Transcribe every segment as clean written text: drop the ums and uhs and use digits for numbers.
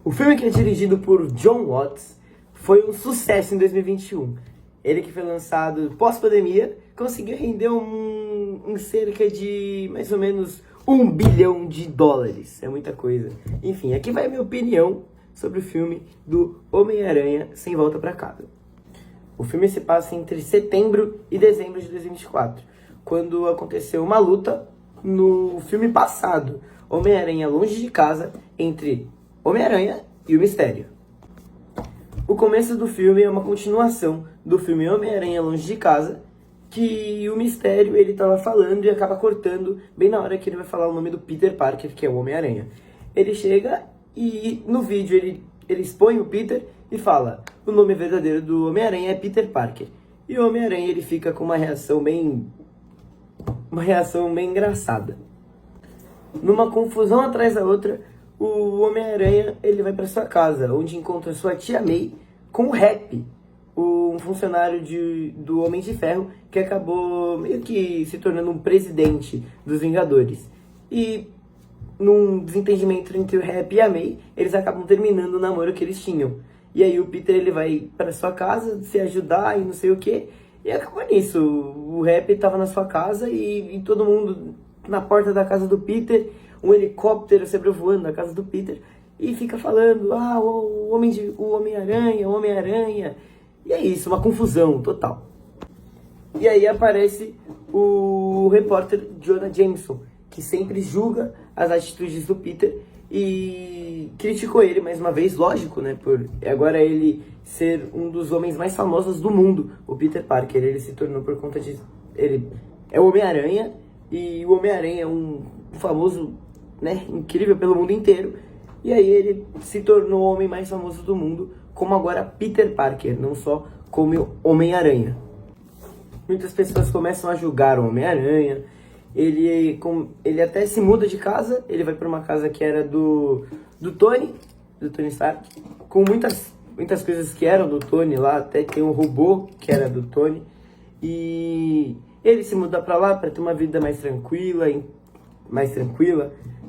O filme, que é dirigido por Jon Watts, foi um sucesso em 2021. Ele, que foi lançado pós-pandemia, conseguiu render em cerca de mais ou menos US$ 1 bilhão. É muita coisa. Enfim, aqui vai a minha opinião sobre o filme do Homem-Aranha Sem Volta Pra Casa. O filme se passa entre setembro e dezembro de 2024, quando aconteceu uma luta no filme passado, Homem-Aranha Longe de Casa, entre Homem-Aranha e o Mistério. O começo do filme é uma continuação do filme Homem-Aranha Longe de Casa, que o Mistério ele tava falando e acaba cortando bem na hora que ele vai falar o nome do Peter Parker, que é o Homem-Aranha. Ele chega e no vídeo ele expõe o Peter e fala: o nome verdadeiro do Homem-Aranha é Peter Parker. E o Homem-Aranha ele fica com uma reação bem engraçada. Numa confusão atrás da outra, o Homem-Aranha ele vai para sua casa, onde encontra sua tia May com o Happy, um funcionário do Homem de Ferro, que acabou meio que se tornando um presidente dos Vingadores. E num desentendimento entre o Happy e a May, eles acabam terminando o namoro que eles tinham. E aí o Peter ele vai para sua casa se ajudar e não sei o que, e acabou nisso. O Happy estava na sua casa e todo mundo na porta da casa do Peter, um helicóptero sobrevoando a casa do Peter e fica falando: ah, o Homem-Aranha. E é isso, uma confusão total. E aí aparece o repórter Jonah Jameson, que sempre julga as atitudes do Peter e criticou ele mais uma vez, lógico, né, por agora ele ser um dos homens mais famosos do mundo. O Peter Parker, ele se tornou por conta de... ele é o Homem-Aranha, e o Homem-Aranha é um famoso, né, incrível pelo mundo inteiro. E aí ele se tornou o homem mais famoso do mundo, como agora Peter Parker, não só como Homem-Aranha. Muitas pessoas começam a julgar o Homem-Aranha. Ele até se muda de casa, ele vai para uma casa que era do Tony Stark, com muitas coisas que eram do Tony lá, até tem um robô que era do Tony. E ele se muda para lá para ter uma vida mais tranquila,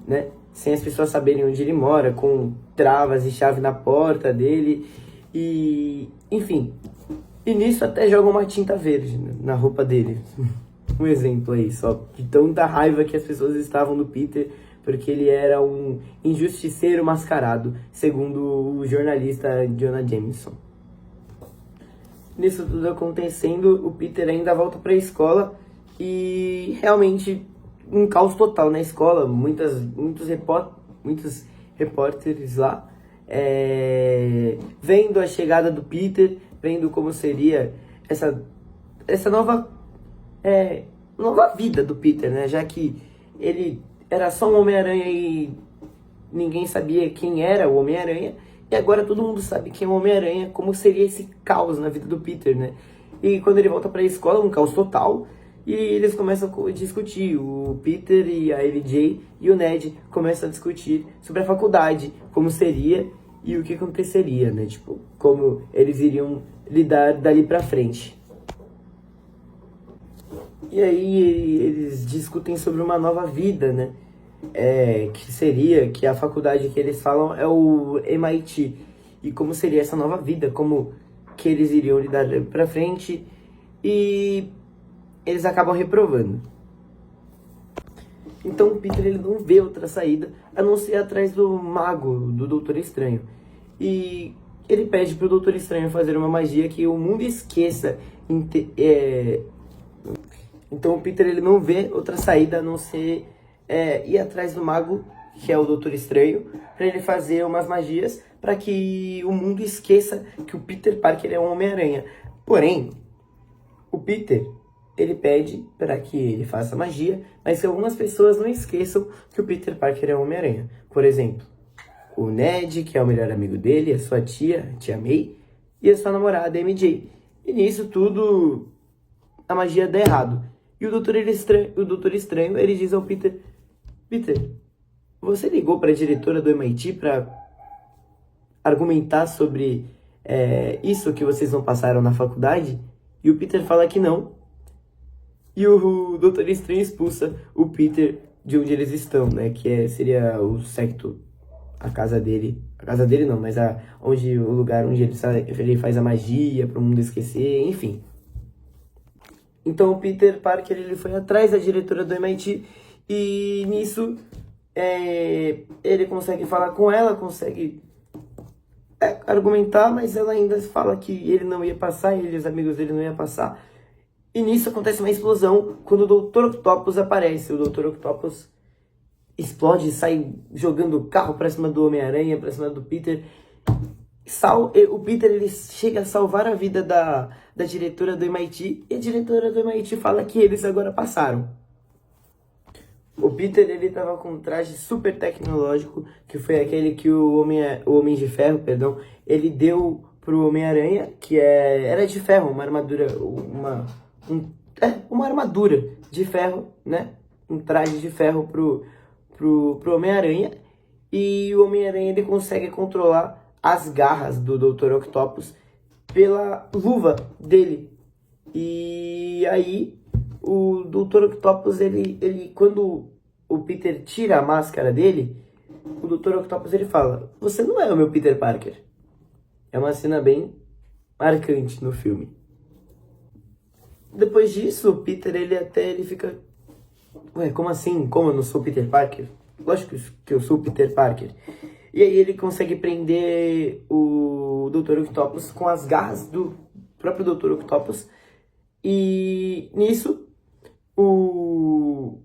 né? Sem as pessoas saberem onde ele mora, com travas e chave na porta dele. E, enfim, e nisso até joga uma tinta verde na roupa dele. Um exemplo aí, só de tanta raiva que as pessoas estavam do Peter, porque ele era um injusticeiro mascarado, segundo o jornalista Jonah Jameson. Nisso tudo acontecendo, o Peter ainda volta para a escola e realmente um caos total na escola. Muitos repórteres lá vendo a chegada do Peter, vendo como seria essa nova vida do Peter, né? Já que ele era só um Homem-Aranha e ninguém sabia quem era o Homem-Aranha, e agora todo mundo sabe quem é o Homem-Aranha, como seria esse caos na vida do Peter, né? E quando ele volta para a escola, um caos total, e eles começam a discutir. O Peter e a MJ e o Ned começam a discutir sobre a faculdade, como seria e o que aconteceria, né? Tipo, como eles iriam lidar dali pra frente. E aí eles discutem sobre uma nova vida, né? Que a faculdade que eles falam é o MIT. E como seria essa nova vida, como que eles iriam lidar pra frente. E eles acabam reprovando. Então o Peter ele não vê outra saída a não ser atrás do mago, do Doutor Estranho. E ele pede pro Doutor Estranho fazer uma magia que o mundo esqueça. Então o Peter ele não vê outra saída a não ser ir atrás do mago, que é o Doutor Estranho, para ele fazer umas magias para que o mundo esqueça que o Peter Parker é um Homem-Aranha. Porém, o Peter ele pede para que ele faça magia, mas que algumas pessoas não esqueçam que o Peter Parker é um Homem-Aranha. Por exemplo, o Ned, que é o melhor amigo dele, a sua tia May, e a sua namorada, MJ. E nisso tudo, a magia dá errado. E o Doutor Estranho, ele diz ao Peter: Peter, você ligou para a diretora do MIT para argumentar sobre isso que vocês não passaram na faculdade? E o Peter fala que não. E o Doutor Estranho expulsa o Peter de onde eles estão, né? Que seria o Secto a casa dele não, mas o lugar onde ele faz a magia para o mundo esquecer, enfim. Então o Peter Parker ele foi atrás da diretora do MIT e nisso ele consegue falar com ela, consegue argumentar, mas ela ainda fala que ele não ia passar, ele e os amigos dele não iam passar. E nisso acontece uma explosão quando o Dr. Octopus aparece. O Dr. Octopus explode, sai jogando o carro pra cima do Homem-Aranha, pra cima do Peter. O Peter ele chega a salvar a vida da diretora do MIT e a diretora do MIT fala que eles agora passaram. O Peter ele tava com um traje super tecnológico, que foi aquele que o Homem de Ferro, perdão, ele deu pro Homem-Aranha, que era de ferro, uma armadura, uma armadura de ferro, né? Um traje de ferro pro Homem-Aranha. E o Homem-Aranha ele consegue controlar as garras do Dr. Octopus pela luva dele. E aí o Dr. Octopus, ele quando o Peter tira a máscara dele, o Dr. Octopus ele fala: "Você não é o meu Peter Parker." É uma cena bem marcante no filme. Depois disso, o Peter ele fica: "Ué, como assim? Como eu não sou Peter Parker? Lógico que eu sou Peter Parker." E aí ele consegue prender o Dr. Octopus com as garras do próprio Dr. Octopus. E nisso, o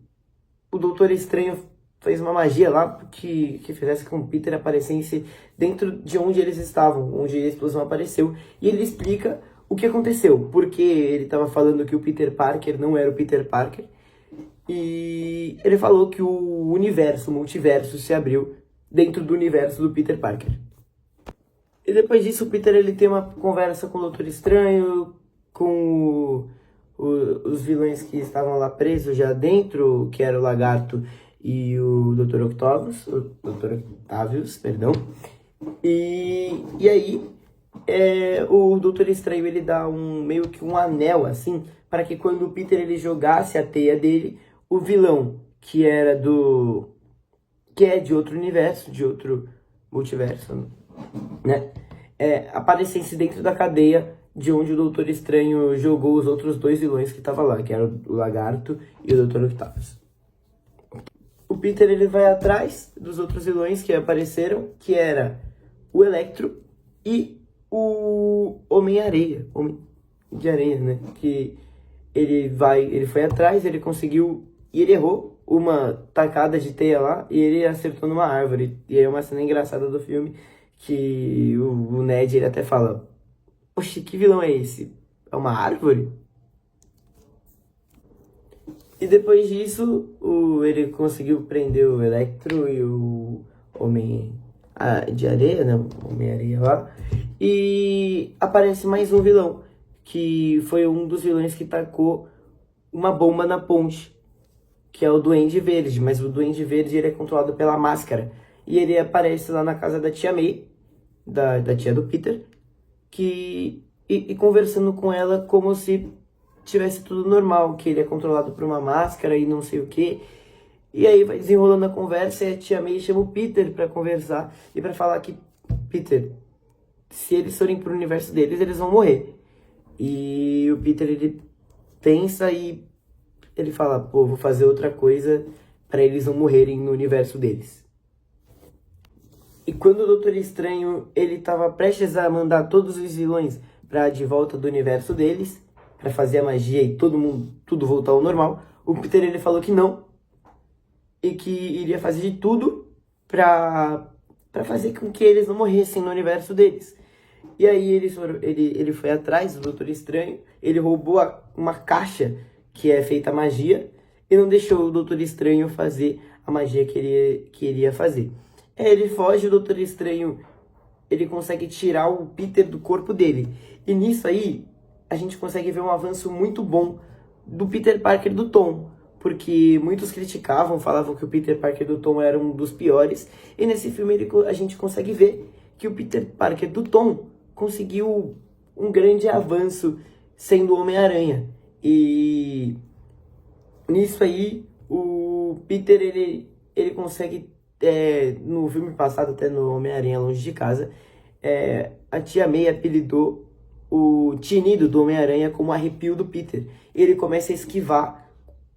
Doutor Estranho fez uma magia lá que fizesse com que o Peter aparecesse dentro de onde eles estavam, onde a explosão apareceu. E ele explica o que aconteceu, porque ele estava falando que o Peter Parker não era o Peter Parker. E ele falou que o multiverso se abriu dentro do universo do Peter Parker. E depois disso, o Peter ele tem uma conversa com o Doutor Estranho, com os vilões que estavam lá presos já dentro, que era o Lagarto e o Dr. Octavius, perdão. E aí, o Doutor Estranho ele dá meio que um anel assim, para que quando o Peter ele jogasse a teia dele, o vilão que é de outro universo, de outro multiverso, né? Aparecesse dentro da cadeia de onde o Doutor Estranho jogou os outros dois vilões que estavam lá, que eram o Lagarto e o Dr. Octavius. O Peter ele vai atrás dos outros vilões que apareceram, que era o Electro e o Homem-Areia, Homem de Areia, né? Que ele foi atrás, ele conseguiu e ele errou uma tacada de teia lá e ele acertou numa árvore. E é uma cena engraçada do filme que o Ned ele até fala: "Poxa, que vilão é esse? É uma árvore?" E depois disso, ele conseguiu prender o Electro e o Homem de Areia, né? O Homem-Areia lá. E aparece mais um vilão, que foi um dos vilões que tacou uma bomba na ponte, que é o Duende Verde. Mas o Duende Verde ele é controlado pela máscara. E ele aparece lá na casa da tia May, da tia do Peter, e conversando com ela como se tivesse tudo normal, que ele é controlado por uma máscara e não sei o que. E aí vai desenrolando a conversa e a tia May chama o Peter pra conversar e pra falar que, Peter, se eles forem pro universo deles, eles vão morrer. E o Peter, ele pensa e ele fala: "Pô, vou fazer outra coisa pra eles não morrerem no universo deles." E quando o Doutor Estranho, ele tava prestes a mandar todos os vilões pra de volta do universo deles, pra fazer a magia e tudo voltar ao normal, o Peter ele falou que não, e que iria fazer de tudo pra fazer com que eles não morressem no universo deles. E aí ele foi atrás do Doutor Estranho, ele roubou uma caixa que é feita a magia, e não deixou o Doutor Estranho fazer a magia que ele iria fazer. Ele foge, o Doutor Estranho ele consegue tirar o Peter do corpo dele. E nisso aí, a gente consegue ver um avanço muito bom do Peter Parker do Tom. Porque muitos criticavam, falavam que o Peter Parker do Tom era um dos piores. E nesse filme a gente consegue ver que o Peter Parker do Tom conseguiu um grande avanço sendo o Homem-Aranha. E nisso aí, o Peter ele consegue no filme passado, até no Homem-Aranha Longe de Casa, a tia May apelidou o tinido do Homem-Aranha como arrepio do Peter. Ele começa a esquivar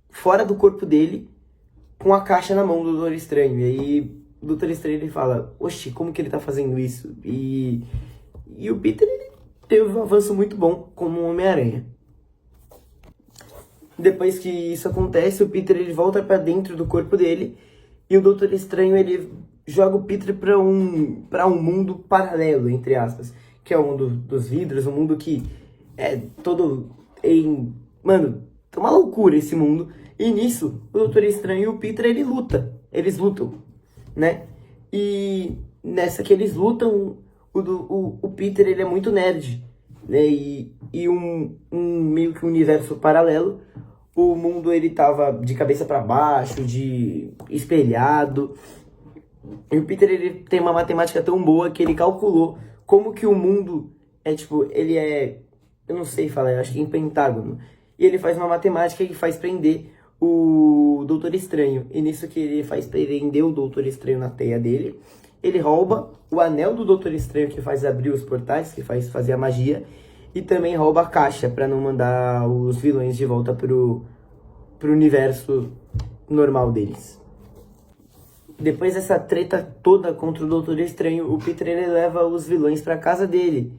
fora do corpo dele com a caixa na mão do Doutor Estranho. E aí o Doutor Estranho ele fala, oxi, como que ele tá fazendo isso? E o Peter ele teve um avanço muito bom como Homem-Aranha. Depois que isso acontece, o Peter ele volta pra dentro do corpo dele e o Doutor Estranho ele joga o Peter pra um mundo paralelo, entre aspas, que é o mundo dos vidros, um mundo que é todo em... Mano, é uma loucura esse mundo. E nisso, o Doutor Estranho e o Peter eles lutam, né? E nessa que eles lutam, o Peter ele é muito nerd, né? E meio que um universo paralelo. O mundo ele tava de cabeça para baixo, de espelhado. E o Peter ele tem uma matemática tão boa que ele calculou como que o mundo é tipo, ele é, eu não sei falar, eu acho que é em pentágono. E ele faz uma matemática que faz prender o Doutor Estranho. E nisso que ele faz prender o Doutor Estranho na teia dele, ele rouba o anel do Doutor Estranho que faz abrir os portais, que faz fazer a magia. E também rouba a caixa para não mandar os vilões de volta pro universo normal deles. Depois dessa treta toda contra o Doutor Estranho, o Peter ele leva os vilões pra casa dele.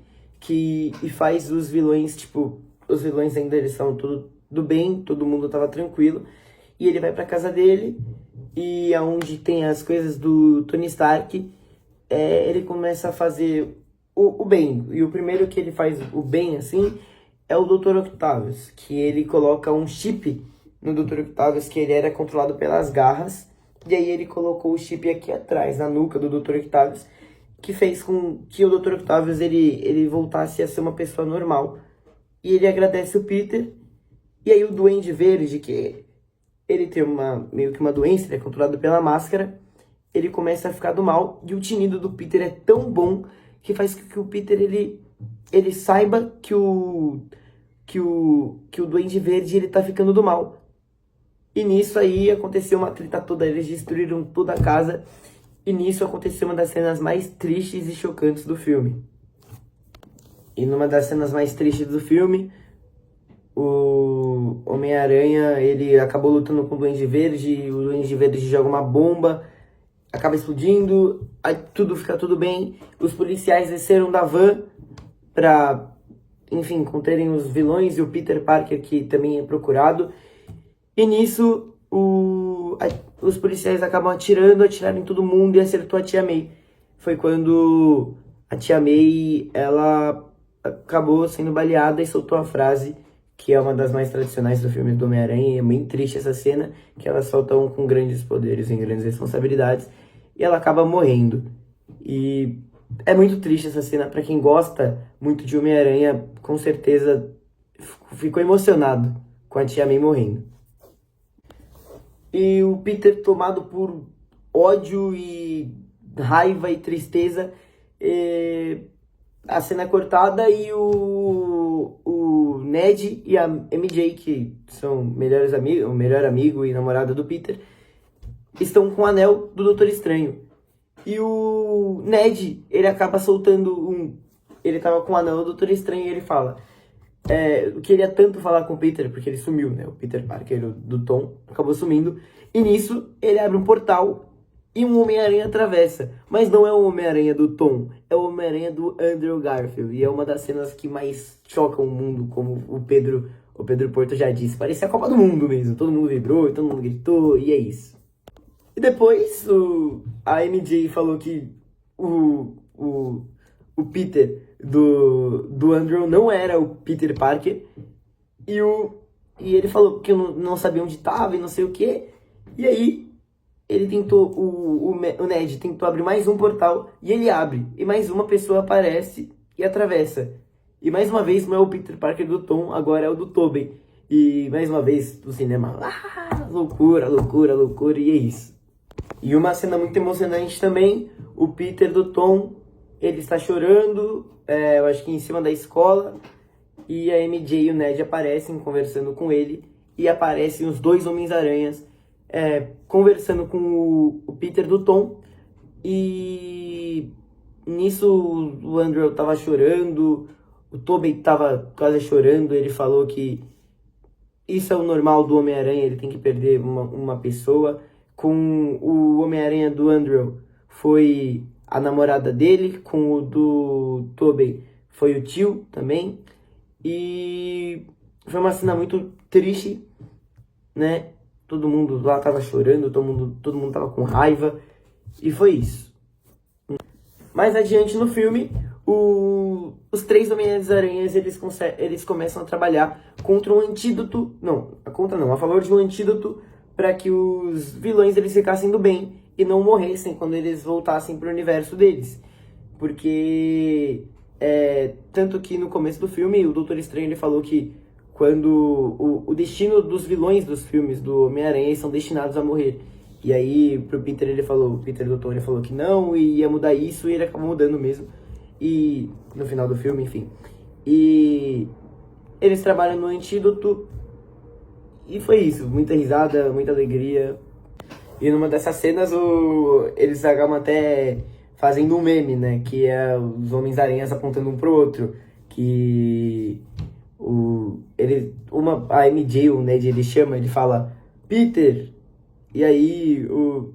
E faz os vilões, tipo, os vilões ainda eles são tudo do bem, todo mundo tava tranquilo. E ele vai pra casa dele, e aonde tem as coisas do Tony Stark, ele começa a fazer o bem. E o primeiro que ele faz o bem, assim, é o Dr. Octavius, que ele coloca um chip no Dr. Octavius, que ele era controlado pelas garras, e aí ele colocou o chip aqui atrás, na nuca do Dr. Octavius, que fez com que o Dr. Octavius ele voltasse a ser uma pessoa normal. E ele agradece o Peter, e aí o Duende Verde, que ele tem meio que uma doença, ele é controlado pela máscara, ele começa a ficar do mal, e o tinido do Peter é tão bom que faz com que o Peter ele saiba que o Duende Verde ele tá ficando do mal. E nisso aí aconteceu uma treta toda, eles destruíram toda a casa, e nisso aconteceu uma das cenas mais tristes e chocantes do filme. E numa das cenas mais tristes do filme, o Homem-Aranha ele acabou lutando com o Duende Verde, e o Duende Verde joga uma bomba, acaba explodindo, aí fica tudo bem. Os policiais desceram da van pra, enfim, conterem os vilões e o Peter Parker, que também é procurado. E nisso, os policiais acabam atiraram em todo mundo e acertou a tia May. Foi quando a tia May, ela acabou sendo baleada e soltou a frase, que é uma das mais tradicionais do filme do Homem-Aranha, e é bem triste essa cena, que ela solta com grandes poderes e grandes responsabilidades, e ela acaba morrendo. E é muito triste essa cena, pra quem gosta muito de Homem-Aranha, com certeza ficou emocionado com a tia May morrendo. E o Peter, tomado por ódio e raiva e tristeza, a cena é cortada e o Ned e a MJ, que são melhores amigos, o melhor amigo e namorada do Peter, estão com o anel do Doutor Estranho. E o Ned, ele acaba soltando ele tava com o anel do Doutor Estranho e ele fala... eu queria tanto falar com o Peter, porque ele sumiu, né? O Peter Parker do Tom acabou sumindo. E nisso, ele abre um portal e um Homem-Aranha atravessa. Mas não é o Homem-Aranha do Tom, é o Homem-Aranha do Andrew Garfield. E é uma das cenas que mais chocam o mundo, como o Pedro Porto já disse. Parecia a Copa do Mundo mesmo. Todo mundo vibrou, todo mundo gritou, e é isso. E depois, a MJ falou que o Peter do Andrew não era o Peter Parker. E ele falou que não sabia onde estava e não sei o que. E aí, ele tentou, o Ned tentou abrir mais um portal e ele abre. E mais uma pessoa aparece e atravessa. E mais uma vez não é o Peter Parker do Tom, agora é o do Tobey. E mais uma vez no cinema, loucura, loucura, loucura, e é isso. E uma cena muito emocionante também, o Peter do Tom, ele está chorando, eu acho que em cima da escola, e a MJ e o Ned aparecem conversando com ele, e aparecem os dois Homens-Aranhas conversando com o Peter do Tom, e nisso o Andrew tava chorando, o Tobey tava quase chorando, ele falou que isso é o normal do Homem-Aranha, ele tem que perder uma pessoa. Com o Homem-Aranha do Andrew foi a namorada dele, com o do Tobey foi o tio também. E foi uma cena muito triste, né? Todo mundo lá tava chorando, todo mundo tava com raiva. E foi isso. Mais adiante no filme, os três Homens-Aranhas, eles começam a trabalhar contra um antídoto, a favor de um antídoto para que os vilões eles ficassem do bem e não morressem quando eles voltassem pro universo deles. Porque, tanto que no começo do filme, o Doutor Estranho ele falou que quando o destino dos vilões dos filmes do Homem-Aranha são destinados a morrer. E aí, pro Peter, o Peter do Tom, ele falou que não, e ia mudar isso, e ele acabou mudando mesmo. E no final do filme, enfim. E eles trabalham no antídoto, e foi isso. Muita risada, muita alegria. E numa dessas cenas, eles acabam até fazendo um meme, né? Que é os Homens-Aranhas apontando um pro outro. Que a MJ, o Ned, ele fala, Peter... E aí o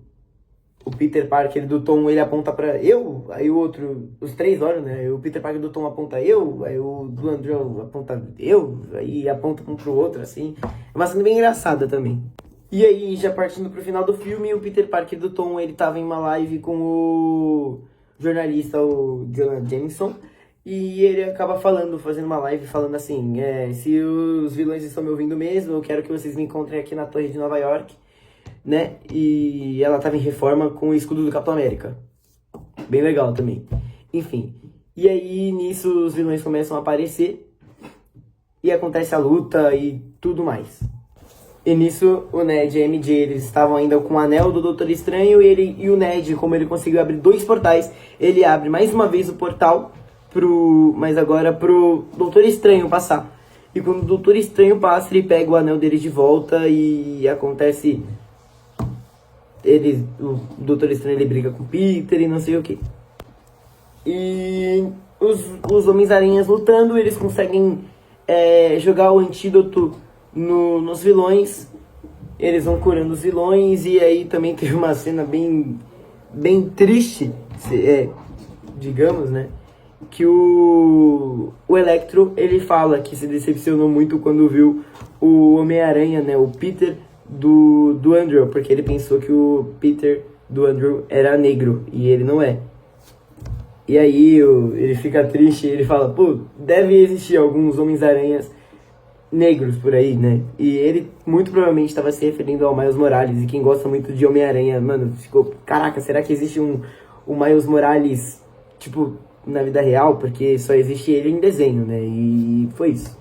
Peter Parker do Tom, ele aponta pra eu, aí o outro, os três olham, né? O Peter Parker do Tom aponta eu, aí o do Andrew aponta eu, aí aponta um pro outro, assim. É uma cena bem engraçada também. E aí, já partindo pro final do filme, o Peter Parker do Tom, ele tava em uma live com o jornalista, o Jonah Jameson, e ele acaba fazendo uma live falando assim, se os vilões estão me ouvindo mesmo, eu quero que vocês me encontrem aqui na Torre de Nova York, né? E ela tava em reforma com o escudo do Capitão América. Bem legal também. Enfim. E aí, nisso, os vilões começam a aparecer. E acontece a luta e tudo mais. E nisso, o Ned e a MJ, eles estavam ainda com o anel do Doutor Estranho. E o Ned, como ele conseguiu abrir 2 portais, ele abre mais uma vez o portal, mas agora pro Doutor Estranho passar. E quando o Doutor Estranho passa, ele pega o anel dele de volta e acontece... o Doutor Estranho ele briga com o Peter e não sei o que. E os Homens-Aranhas lutando, eles conseguem jogar o antídoto nos vilões. Eles vão curando os vilões. E aí também teve uma cena bem triste, digamos, né? Que o Electro, ele fala que se decepcionou muito quando viu o Homem-Aranha, né? O Peter do Andrew, porque ele pensou que o Peter do Andrew era negro, e ele não é. E aí ele fica triste e ele fala, pô, deve existir alguns Homens-Aranhas negros por aí, né? E ele muito provavelmente estava se referindo ao Miles Morales, e quem gosta muito de Homem-Aranha, mano, ficou, caraca, será que existe um Miles Morales, tipo, na vida real? Porque só existe ele em desenho, né? E foi isso.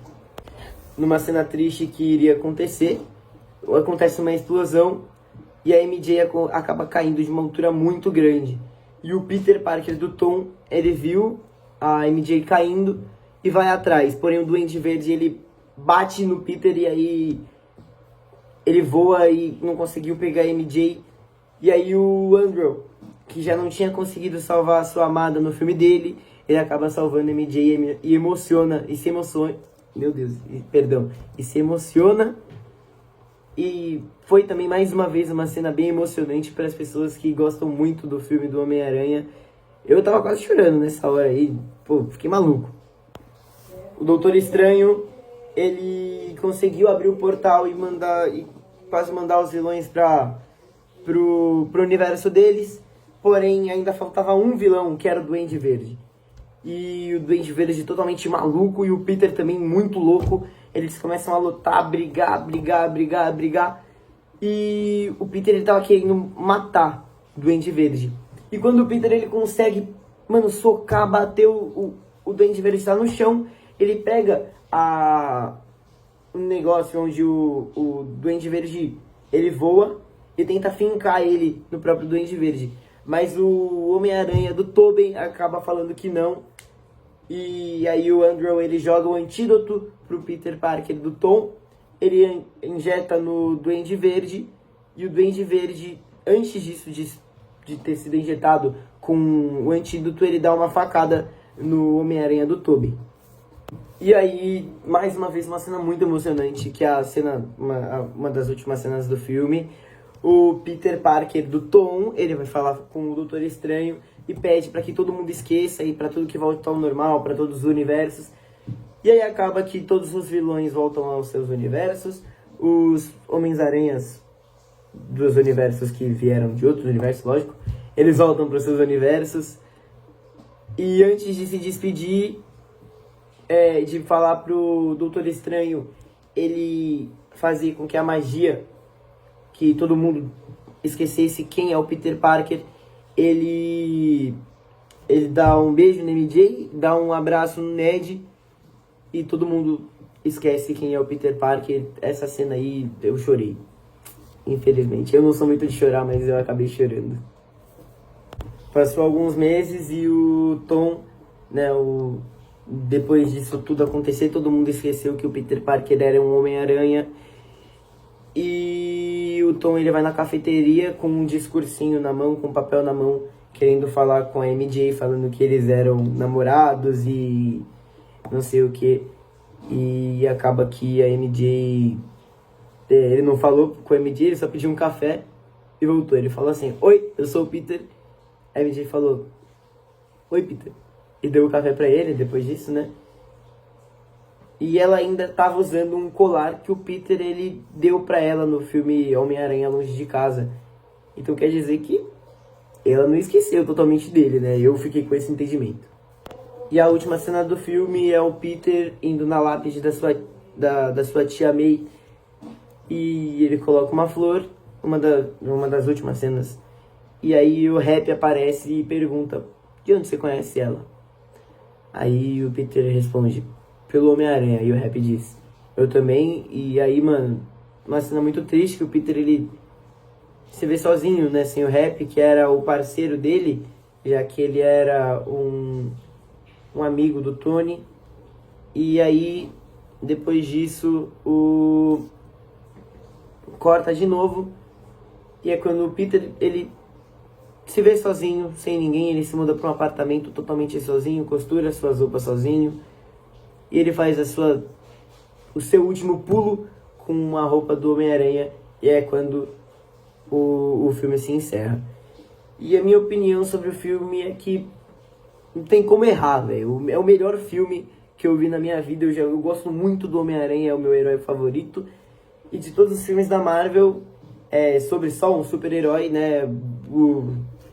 Numa cena triste que iria acontecer, acontece uma explosão e a MJ acaba caindo de uma altura muito grande. E o Peter Parker do Tom, ele viu a MJ caindo e vai atrás. Porém, o Duende Verde, ele bate no Peter e aí ele voa e não conseguiu pegar a MJ. E aí o Andrew, que já não tinha conseguido salvar a sua amada no filme dele, ele acaba salvando a MJ e se emociona. Meu Deus, perdão. E se emociona. E foi também, mais uma vez, uma cena bem emocionante para as pessoas que gostam muito do filme do Homem-Aranha. Eu tava quase chorando nessa hora aí. Pô, fiquei maluco. O Doutor Estranho, ele conseguiu abrir o portal e quase mandar os vilões pro universo deles. Porém, ainda faltava um vilão, que era o Duende Verde. E o Duende Verde totalmente maluco e o Peter também muito louco. Eles começam a lutar, brigar. E o Peter, ele tava querendo matar o Duende Verde. E quando o Peter, ele consegue, mano, socar, bater o Duende Verde tá no chão, ele pega um negócio onde o Duende Verde, ele voa e tenta fincar ele no próprio Duende Verde. Mas o Homem-Aranha do Tobey acaba falando que não. E aí o Andrew, ele joga o antídoto pro Peter Parker do Tom. Ele injeta no Duende Verde. E o Duende Verde, antes disso, de ter sido injetado com o antídoto, ele dá uma facada no Homem-Aranha do Tobey. E aí, mais uma vez, uma cena muito emocionante, que é a cena, uma das últimas cenas do filme. O Peter Parker do Tom, ele vai falar com o Doutor Estranho e pede para que todo mundo esqueça e para tudo que volte ao normal, para todos os universos. E aí acaba que todos os vilões voltam aos seus universos, os Homens-Aranhas dos universos que vieram de outros universos, lógico, eles voltam para os seus universos. E antes de se despedir, de falar pro Doutor Estranho ele fazer com que a magia, que todo mundo esquecesse quem é o Peter Parker, ele dá um beijo no MJ, dá um abraço no Ned e todo mundo esquece quem é o Peter Parker. Essa cena aí eu chorei, infelizmente. Eu não sou muito de chorar, mas eu acabei chorando. Passou alguns meses e o Tom, né, depois disso tudo acontecer, todo mundo esqueceu que o Peter Parker era um Homem-Aranha. E o Tom, ele vai na cafeteria com um discursinho na mão, com um papel na mão, querendo falar com a MJ, falando que eles eram namorados e não sei o que. E acaba que a MJ... ele não falou com a MJ, ele só pediu um café e voltou. Ele falou assim: "Oi, eu sou o Peter." A MJ falou: "Oi, Peter." E deu o café pra ele depois disso, né? E ela ainda tava usando um colar que o Peter, ele deu pra ela no filme Homem-Aranha Longe de Casa. Então quer dizer que ela não esqueceu totalmente dele, né? Eu fiquei com esse entendimento. E a última cena do filme é o Peter indo na lápide da sua tia May. E ele coloca uma flor, uma das últimas cenas. E aí o Happy aparece e pergunta: "De onde você conhece ela?" Aí o Peter responde: "Pelo Homem-Aranha." E o Happy diz: "Eu também." E aí, mano, uma cena muito triste que o Peter, ele se vê sozinho, né? Sem o Happy, que era o parceiro dele, já que ele era um amigo do Tony. E aí, depois disso, corta de novo. E é quando o Peter, ele se vê sozinho, sem ninguém. Ele se muda para um apartamento totalmente sozinho, costura suas roupas sozinho. E ele faz o seu último pulo com a roupa do Homem-Aranha. E é quando o filme se encerra. E a minha opinião sobre o filme é que não tem como errar, velho. É o melhor filme que eu vi na minha vida. Eu gosto muito do Homem-Aranha, é o meu herói favorito. E de todos os filmes da Marvel, sobre só um super-herói, né?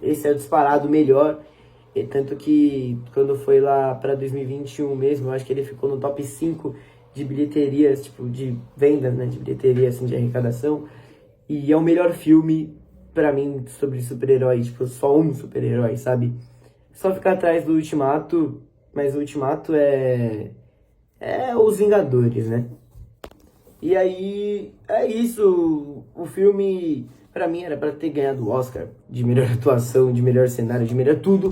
Esse é o disparado melhor. E tanto que quando foi lá pra 2021 mesmo, eu acho que ele ficou no top 5 de bilheterias, tipo, de vendas, né? De bilheteria, assim, de arrecadação. E é o melhor filme, pra mim, sobre super-herói. Tipo, só um super-herói, sabe? Só ficar atrás do Ultimato, mas o Ultimato é os Vingadores, né? E aí, é isso. O filme, pra mim, era pra ter ganhado o Oscar de melhor atuação, de melhor cenário, de melhor tudo.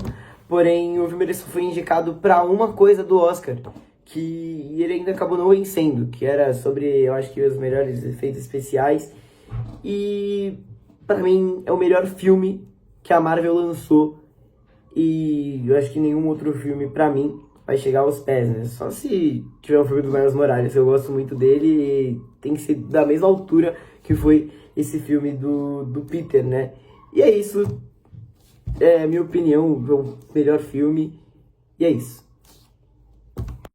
Porém, o filme, ele só foi indicado pra uma coisa do Oscar, que ele ainda acabou não vencendo, que era sobre, eu acho que, os melhores efeitos especiais. E, pra mim, é o melhor filme que a Marvel lançou. E eu acho que nenhum outro filme, pra mim, vai chegar aos pés, né? Só se tiver um filme do Miles Morales. Eu gosto muito dele e tem que ser da mesma altura que foi esse filme do Peter, né? E é isso. É minha opinião, é o melhor filme. E é isso.